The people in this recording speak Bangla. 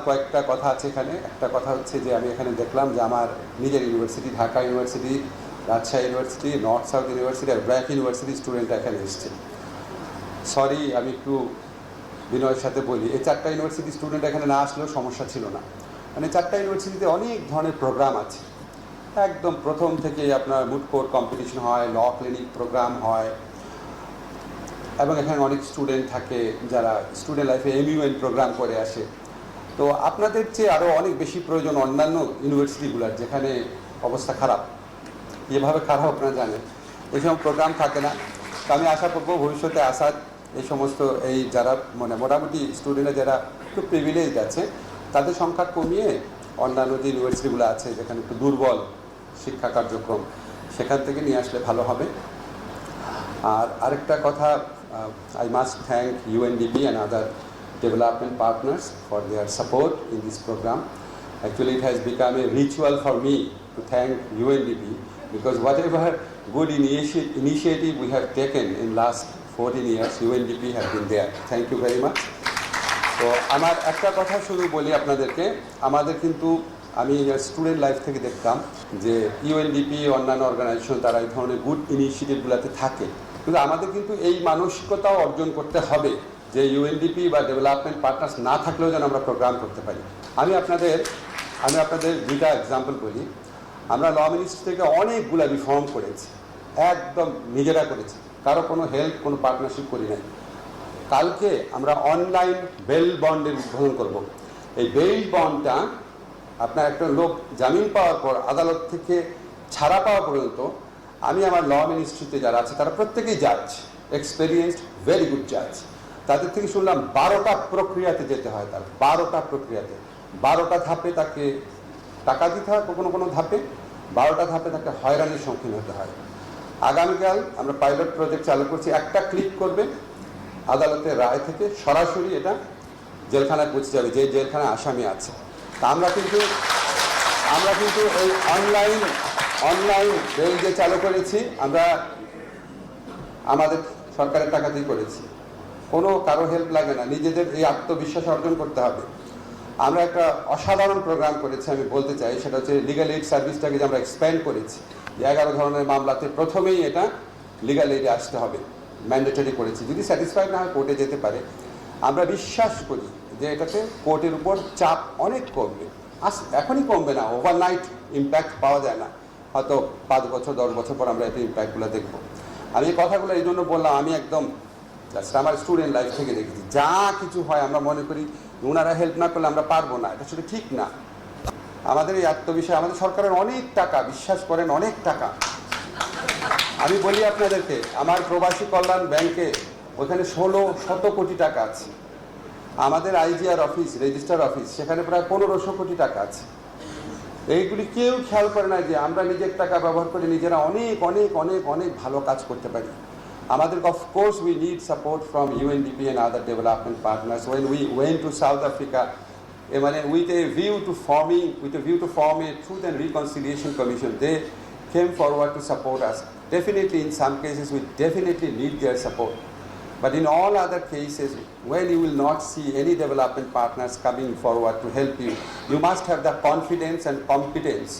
কয়েকটা কথা আছে এখানে। একটা কথা হচ্ছে যে আমি এখানে দেখলাম যে আমার নিজের university, Dhaka university, Rajshahi university, north south university আর ব্র্যাক ইউনিভার্সিটি স্টুডেন্টরা এখানে এসছে। সরি, আমি একটু বিনয়ের সাথে বলি, এই 4টা ইউনিভার্সিটি স্টুডেন্ট এখানে না আসলেও সমস্যা ছিল না। মানে 4টা ইউনিভার্সিটিতে অনেক ধরনের প্রোগ্রাম আছে। একদম প্রথম থেকে আপনার মুড কোর্ট কম্পিটিশন হয়, ল ক্লিনিক প্রোগ্রাম হয়, এবং এখানে অনেক স্টুডেন্ট থাকে যারা স্টুডেন্ট লাইফে এমইউএন প্রোগ্রাম করে আসে। তো আপনাদের চেয়ে আরও অনেক বেশি প্রয়োজন অন্যান্য ইউনিভার্সিটিগুলোর, যেখানে অবস্থা খারাপ। যেভাবে খারাপ আপনারা জানেন, এই সময় প্রোগ্রাম থাকে না। তো আমি আশা করবো ভবিষ্যতে আসাদ এই সমস্ত যারা মানে মোটামুটি স্টুডেন্টরা যারা একটু প্রিভিলেজড আছে, তাদের সংখ্যা কমিয়ে অন্যান্য যে ইউনিভার্সিটিগুলো আছে যেখানে একটু দুর্বল শিক্ষা কার্যক্রম, সেখান থেকে নিয়ে আসলে ভালো হবে। আর আরেকটা কথা, I must thank UNDP and other development partners for their support in this program. Actually, it has become a ritual for me to thank UNDP because whatever good initiative we have taken in last 14 years, UNDP have been there. Thank you very much. তো আমার একটা কথা শুধু বলি আপনাদেরকে, আমাদের কিন্তু আমি স্টুডেন্ট লাইফ থেকে দেখতাম যে ইউএনডিপি অন্যান্য অর্গানাইজেশন তারা এই ধরনের গুড ইনিশিয়েটিভগুলোতে থাকে, কিন্তু আমাদের কিন্তু এই মানসিকতাও অর্জন করতে হবে যে ইউএনডিপি বা ডেভেলপমেন্ট পার্টনার্স না থাকলেও যেন আমরা প্রোগ্রাম করতে পারি। আমি আপনাদের 2টা এক্সাম্পল বলি। আমরা ল মিনিস্ট্রি থেকে অনেকগুলো রিফর্ম করেছি, একদম নিজেরা করেছি, কারো কোনো হেল্প কোনো পার্টনারশিপ করি নাই। কালকে আমরা অনলাইন বেল বন্ডের উদ্বোধন করব। এই বেল বন্ডটা আপনার একটা লোক জামিন পাওয়ার পর আদালত থেকে ছাড়া পাওয়া পর্যন্ত, আমি আমার ল মিনিস্ট্রিতে যারা আছে তারা প্রত্যেকেই জাজ, এক্সপেরিয়েন্সড, ভেরি গুড জাজ। তাদের থেকে শুনলাম 12টা প্রক্রিয়াতে যেতে হয়, তার 12টা প্রক্রিয়াতে 12টা ধাপে তাকে টাকা দিতে হয়, কোনো কোনো ধাপে 12টা ধাপে তাকে হয়রানির সম্মুখীন হতে হয়। আগামীকাল আমরা পাইলট প্রজেক্ট চালু করছি, একটা ক্লিক করবে আদালতের রায় থেকে সরাসরি এটা জেলখানায় পৌঁছে যাবে, যে জেলখানায় আসামি আছে। তা আমরা কিন্তু এই অনলাইন বেল যে চালু করেছি, আমরা আমাদের সরকারের টাকাতেই করেছি, কোনো কারো হেল্প লাগে না, নিজেদের এই আত্মবিশ্বাস অর্জন করতে হবে। আমরা একটা অসাধারণ প্রোগ্রাম করেছি, আমি বলতে চাই, সেটা হচ্ছে লিগ্যাল এইড সার্ভিসটাকে যে আমরা এক্সপ্যান্ড করেছি, যে 11 ধরনের মামলাতে প্রথমেই এটা লিগ্যাল এইডে আসতে হবে, ম্যান্ডেটরি করেছি। যদি স্যাটিসফাইড না হয় কোর্টে যেতে পারে। আমরা বিশ্বাস করি যে এটাতে কোর্টের উপর চাপ অনেক কমবে। এখনই কমবে না, ওভারনাইট ইম্প্যাক্ট পাওয়া যায় না, হয়তো 5 বছর 10 বছর পর আমরা এতে ইম্প্যাক্টগুলো দেখব। আমি এই কথাগুলো এই জন্য বললাম, আমি একদম জাস্ট আমার স্টুডেন্ট লাইফ থেকে দেখেছি। যা কিছু হয় আমরা মনে করি ওনারা হেল্প না করলে আমরা পারবো না, এটা আসলে ঠিক না। আমাদের এই আত্মবিশ্বাস, আমাদের সরকারের অনেক টাকা, বিশ্বাস করেন অনেক টাকা। আমি বলি আপনাদেরকে, আমার প্রবাসী কল্যাণ ব্যাংকে ওখানে 1600 কোটি টাকা আছে। আমাদের আইজিআর অফিস, রেজিস্ট্রার অফিস, সেখানে প্রায় 1500 কোটি টাকা আছে। এইগুলি কেউ খেয়াল করে না যে আমরা নিজের টাকা ব্যবহার করে নিজেরা অনেক অনেক অনেক অনেক ভালো কাজ করতে পারি। আমাদের of course we need support from UNDP and other development partners when we went to South Africa, মানে with a view to form a Truth and Reconciliation Commission. They came forward to support us. Definitely, in some cases, we definitely need their support. But in all other cases, when you will not see any development partners coming forward to help you, you must have the confidence and competence